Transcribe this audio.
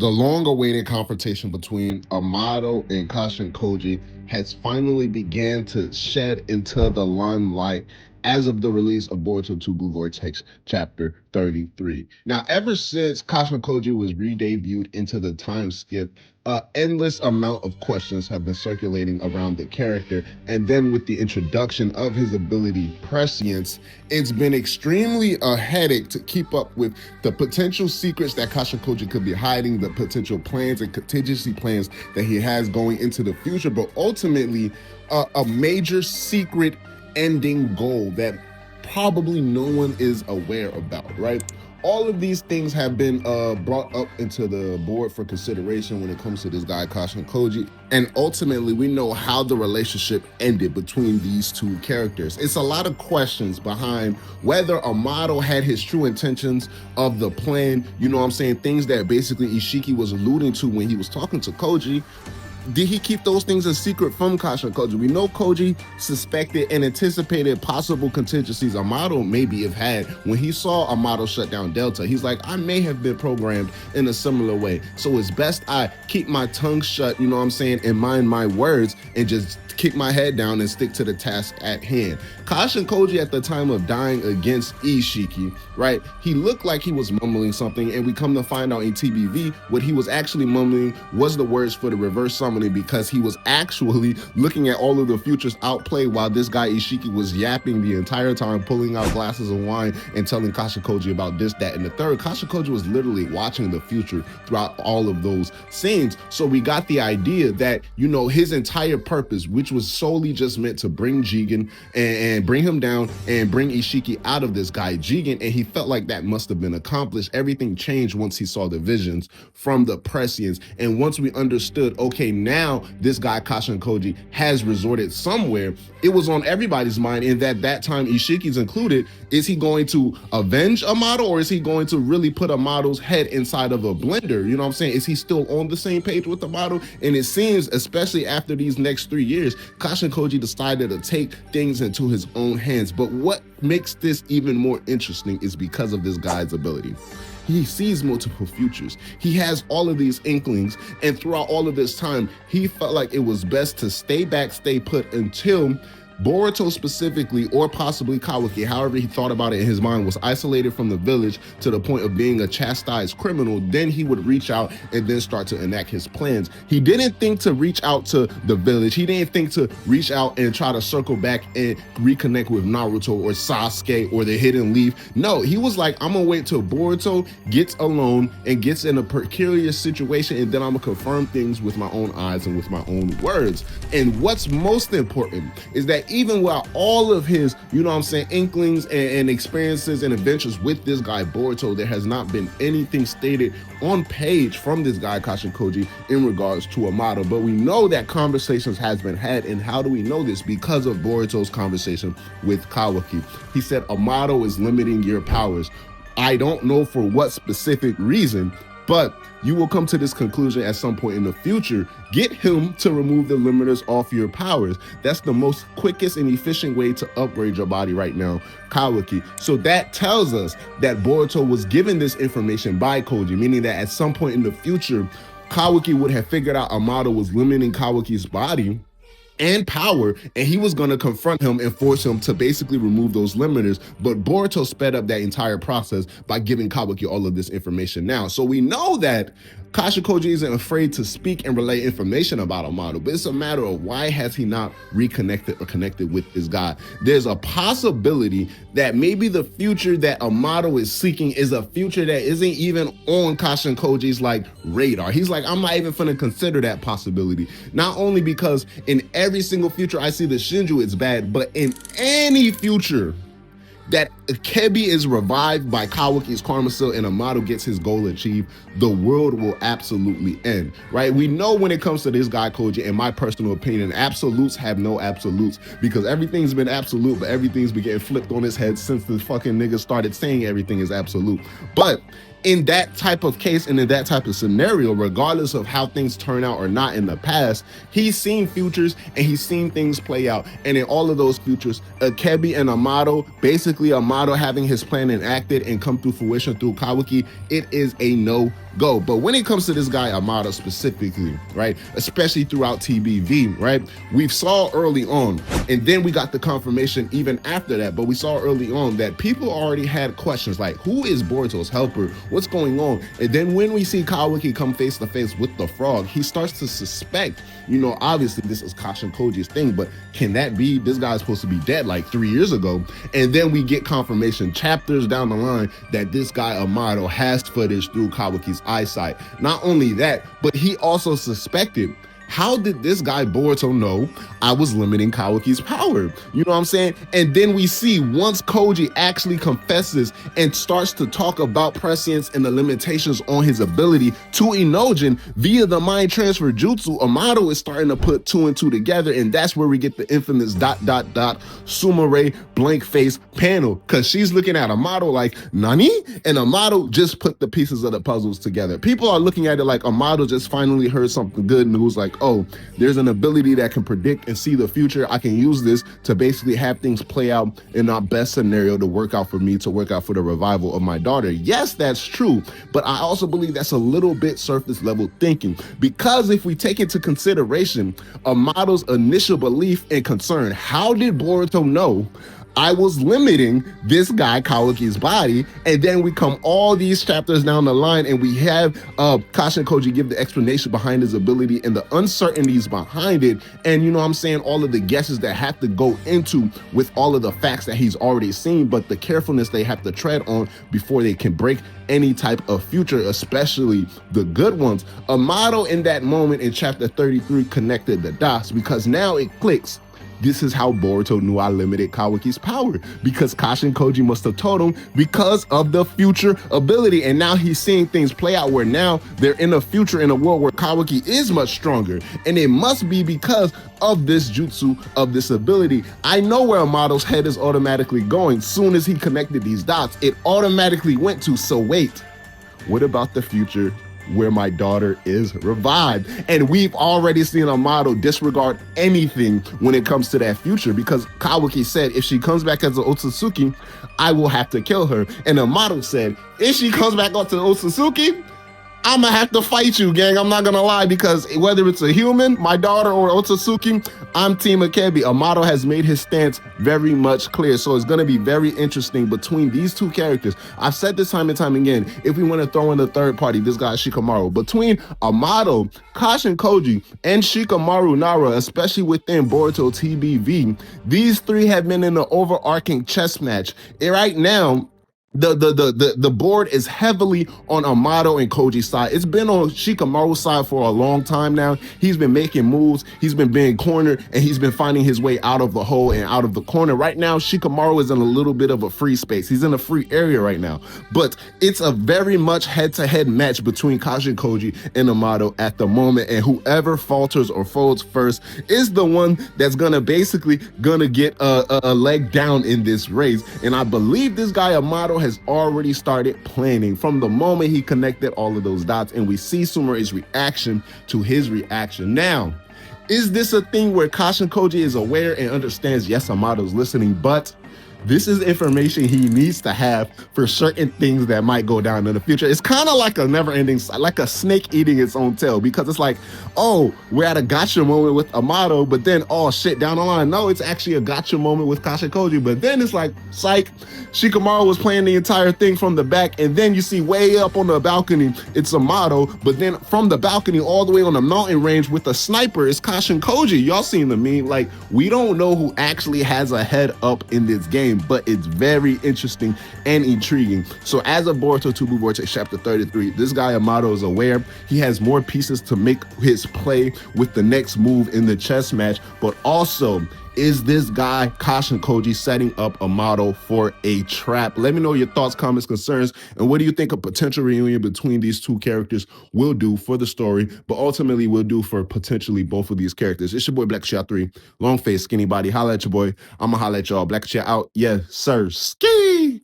The long-awaited confrontation between Amado and Kashin Koji has finally began to shed into the limelight as of the release of Boruto 2 Blue Vortex Chapter 33. Now, ever since Kashin Koji was re-debuted into the time skip, endless amount of questions have been circulating around the character, and then with the introduction of his ability Prescience, it's been extremely a headache to keep up with the potential secrets that Kashin Koji could be hiding, the potential plans and contingency plans that he has going into the future, but ultimately a major secret ending goal that probably no one is aware about, right? All of these things have been brought up into the board for consideration when it comes to this guy, Kashin Koji. And ultimately, we know how the relationship ended between these two characters. It's a lot of questions behind whether Amado had his true intentions of the plan, you know what I'm saying? Things that basically Ishiki was alluding to when he was talking to Koji. Did he keep those things a secret from Kashin Koji? We know Koji suspected and anticipated possible contingencies Amado maybe have had. When he saw Amado shut down Delta, he's like, I may have been programmed in a similar way. So it's best I keep my tongue shut, you know what I'm saying, and mind my words and just keep my head down and stick to the task at hand. Kashin Koji at the time of dying against Ishiki, right? He looked like he was mumbling something, and we come to find out in TBV what he was actually mumbling was the words for the reverse summoning, because he was actually looking at all of the futures outplay while this guy Ishiki was yapping the entire time, pulling out glasses of wine and telling Kashin Koji about this, that, and the third. Kashin Koji was literally watching the future throughout all of those scenes. So we got the idea that, you know, his entire purpose, which was solely just meant to bring Jigen and bring him down and bring Ishiki out of this guy Jigen, and he felt like that must have been accomplished. Everything changed once he saw the visions from the Prescience, and once we understood, okay, now this guy Kashin Koji has resorted somewhere, it was on everybody's mind, and that time Ishiki's included. Is he going to avenge Amado, or is he going to really put Amado's head inside of a blender? You know what I'm saying? Is he still on the same page with Amado? And it seems, especially after these next 3 years, Kashin Koji decided to take things into his own hands. But what makes this even more interesting is because of this guy's ability. He sees multiple futures. He has all of these inklings, and throughout all of this time, he felt like it was best to stay back, stay put until Boruto specifically, or possibly Kawaki, however he thought about it in his mind, was isolated from the village to the point of being a chastised criminal. Then he would reach out and then start to enact his plans. He didn't think to reach out to the village. He didn't think to reach out and try to circle back and reconnect with Naruto or Sasuke or the Hidden Leaf. No, he was like, I'm gonna wait till Boruto gets alone and gets in a precarious situation, and then I'm gonna confirm things with my own eyes and with my own words. And what's most important is that even while all of his, you know what I'm saying, inklings and experiences and adventures with this guy Boruto, there has not been anything stated on page from this guy Kashin Koji in regards to Amado. But we know that conversations has been had, and how do we know this? Because of Boruto's conversation with Kawaki. He said, Amado is limiting your powers. I don't know for what specific reason, but you will come to this conclusion at some point in the future. Get him to remove the limiters off your powers. That's the most quickest and efficient way to upgrade your body right now, Kawaki. So that tells us that Boruto was given this information by Koji, meaning that at some point in the future, Kawaki would have figured out Amado was limiting Kawaki's body and power, and he was going to confront him and force him to basically remove those limiters. But Boruto sped up that entire process by giving Kawaki all of this information now. So we know that Kashin Koji isn't afraid to speak and relay information about Amado, but it's a matter of why has he not reconnected or connected with this guy? There's a possibility that maybe the future that Amado is seeking is a future that isn't even on Kashin Koji's like radar. He's like, I'm not even gonna consider that possibility. Not only because in every single future I see the Shinju, it's bad, but in any future that Kebi is revived by Kawaki's Karma Seal and Amado gets his goal achieved, the world will absolutely end, right? We know when it comes to this guy Koji, in my personal opinion, absolutes have no absolutes, because everything's been absolute, but everything's been getting flipped on its head since the fucking niggas started saying everything is absolute. But in that type of case and in that type of scenario, regardless of how things turn out or not in the past, he's seen futures and he's seen things play out. And in all of those futures, Akebi and Amado, basically Amado having his plan enacted and come through fruition through Kawaki, it is a no go. But when it comes to this guy Amado specifically, right, especially throughout TBV, right, we saw early on, and then we got the confirmation even after that, but we saw early on that people already had questions like, who is Boruto's helper? What's going on? And then when we see Kawaki come face to face with the frog, he starts to suspect, you know, obviously this is Kashin Koji's thing, but can that be, this guy's supposed to be dead like 3 years ago? And then we get confirmation chapters down the line that this guy Amado has footage through Kawaki's eyesight. Not only that, but he also suspected, how did this guy Boruto know I was limiting Kawaki's power? You know what I'm saying? And then we see once Koji actually confesses and starts to talk about prescience and the limitations on his ability to Inojin via the mind transfer jutsu, Amado is starting to put 2 and 2 together, and that's where we get the infamous ... Sumire blank face panel, because she's looking at Amado like, Nani? And Amado just put the pieces of the puzzles together. People are looking at it like Amado just finally heard something good news, like, oh, there's an ability that can predict and see the future. I can use this to basically have things play out in our best scenario to work out for me, to work out for the revival of my daughter. Yes, that's true, but I also believe that's a little bit surface level thinking, because if we take into consideration Amado's initial belief and concern, how did Boruto know I was limiting this guy Kawaki's body? And then we come all these chapters down the line and we have Kashin Koji give the explanation behind his ability and the uncertainties behind it, and you know what I'm saying, all of the guesses that have to go into with all of the facts that he's already seen, but the carefulness they have to tread on before they can break any type of future, especially the good ones. Amado in that moment in chapter 33 connected the dots, because now it clicks. This is how Boruto knew I limited Kawaki's power, because Kashin Koji must have told him because of the future ability. And now he's seeing things play out where now they're in a future, in a world where Kawaki is much stronger. And it must be because of this jutsu, of this ability. I know where Amado's head is automatically going. Soon as he connected these dots, it automatically went to, so wait, what about the future where my daughter is revived? And we've already seen Amado disregard anything when it comes to that future, because Kawaki said, if she comes back as an Otsutsuki, I will have to kill her. And Amado said, if she comes back onto Otsutsuki, I'm gonna have to fight you, gang. I'm not gonna lie, because whether it's a human, my daughter, or Otsutsuki, I'm Team Akebi. Amado has made his stance very much clear, so it's gonna be very interesting between these two characters. I've said this time and time again, if we want to throw in the third party, this guy Shikamaru, between Amado, Kashin Koji, and Shikamaru Nara, especially within Boruto TBV, these three have been in an overarching chess match. And right now, the board is heavily on Amado and Koji's side. It's been on Shikamaru's side for a long time now. He's been making moves, he's been being cornered, and he's been finding his way out of the hole and out of the corner. Right now, Shikamaru is in a little bit of a free space. He's in a free area right now. But it's a very much head-to-head match between Kashin Koji and Amado at the moment, and whoever falters or folds first is the one that's basically gonna get a leg down in this race. And I believe this guy Amado has already started planning from the moment he connected all of those dots, and we see Sumire's reaction to his reaction. Now, is this a thing where Kashin Koji is aware and understands, yes, Amado's listening, but this is information he needs to have for certain things that might go down in the future? It's kind of like a never-ending, like a snake eating its own tail, because it's like, oh, we're at a gotcha moment with Amado, but then, oh shit, down the line, no, it's actually a gotcha moment with Kashin Koji, but then it's like, psych, Shikamaru was playing the entire thing from the back, and then you see way up on the balcony, it's Amado, but then from the balcony all the way on the mountain range with a sniper, it's Kashin Koji. Y'all seen the meme? Like, we don't know who actually has a head up in this game, but it's very interesting and intriguing. So as of Boruto 2 Blue Vortex chapter 33, this guy Amado is aware he has more pieces to make his play with the next move in the chess match, but also, is this guy Kashin Koji setting up Amado for a trap? Let me know your thoughts, comments, concerns, and what do you think a potential reunion between these two characters will do for the story, but ultimately will do for potentially both of these characters. It's your boy Black Chat 3, long face, skinny body. Holla at your boy. I'ma holla at y'all. Black Chat out. Yes, sir. Ski.